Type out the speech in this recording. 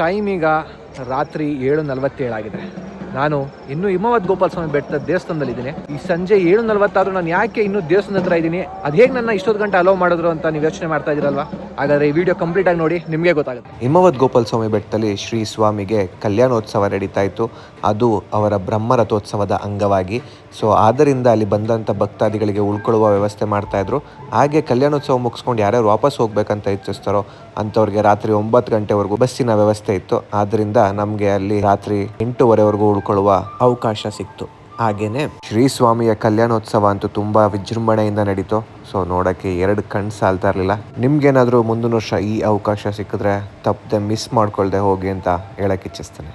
Time ಈಗ ರಾತ್ರಿ 7:47 ಆಗಿದೆ. ನಾನು ಇನ್ನೂ ಹಿಮವದ್ ಗೋಪಾಲ ಸ್ವಾಮಿ ಬೆಟ್ಟದ ದೇವಸ್ಥಾನದಲ್ಲಿದ್ದೀನಿ. ಈ ಸಂಜೆ 7:40 ನಾನು ಯಾಕೆ ಇನ್ನೂ ದೇವಸ್ಥಾನದ ಹತ್ರ ಇದ್ದೀನಿ, ಅದು ಹೇಗೆ ನನ್ನ ಇಷ್ಟೊತ್ತು ಗಂಟೆ ಅಲೋ ಮಾಡಿದ್ರು ಅಂತ ನೀವು ಯೋಚನೆ ಮಾಡ್ತಾ ಇದ್ದೀರಲ್ವಾ? ಹಾಗಾದರೆ ಈ ವಿಡಿಯೋ ಕಂಪ್ಲೀಟ್ ಆಗಿ ನೋಡಿ, ನಿಮಗೆ ಗೊತ್ತಾಗುತ್ತೆ. ಹಿಮವದ್ ಗೋಪಾಲ ಸ್ವಾಮಿ ಬೆಟ್ಟದಲ್ಲಿ ಶ್ರೀ ಸ್ವಾಮಿಗೆ ಕಲ್ಯಾಣೋತ್ಸವ ನಡೀತಾ ಇತ್ತು. ಅದು ಅವರ ಬ್ರಹ್ಮರಥೋತ್ಸವದ ಅಂಗವಾಗಿ. ಸೊ ಆದ್ದರಿಂದ ಅಲ್ಲಿ ಬಂದಂಥ ಭಕ್ತಾದಿಗಳಿಗೆ ಉಳ್ಕೊಳ್ಳುವ ವ್ಯವಸ್ಥೆ ಮಾಡ್ತಾಯಿದ್ರು. ಹಾಗೆ ಕಲ್ಯಾಣೋತ್ಸವ ಮುಗಿಸ್ಕೊಂಡು ಯಾರ್ಯಾರು ವಾಪಸ್ ಹೋಗ್ಬೇಕಂತ ಇಚ್ಛಿಸ್ತಾರೋ ಅಂಥವ್ರಿಗೆ ರಾತ್ರಿ 9 ಗಂಟೆವರೆಗೂ ಬಸ್ಸಿನ ವ್ಯವಸ್ಥೆ ಇತ್ತು. ಆದ್ದರಿಂದ ನಮಗೆ ಅಲ್ಲಿ ರಾತ್ರಿ 8:30ವರೆಗೂ ಉಳ್ಕೊಳ್ಳುವ ಅವಕಾಶ ಸಿಕ್ತು. ಹಾಗೇನೆ ಶ್ರೀ ಸ್ವಾಮಿಯ ಕಲ್ಯಾಣೋತ್ಸವ ಅಂತೂ ತುಂಬಾ ವಿಜೃಂಭಣೆಯಿಂದ ನಡೀತು. ಸೊ ನೋಡೋಕ್ಕೆ 2 ಕಣ್ಣು ಸಾಲ್ತಾ ಇರಲಿಲ್ಲ. ನಿಮ್ಗೇನಾದರೂ ಮುಂದಿನ ವರ್ಷ ಈ ಅವಕಾಶ ಸಿಕ್ಕಿದ್ರೆ ತಪ್ಪದೆ ಮಿಸ್ ಮಾಡ್ಕೊಳ್ದೆ ಹೋಗಿ ಅಂತ ಹೇಳಕ್ಕೆ ಇಚ್ಛಿಸ್ತೇನೆ.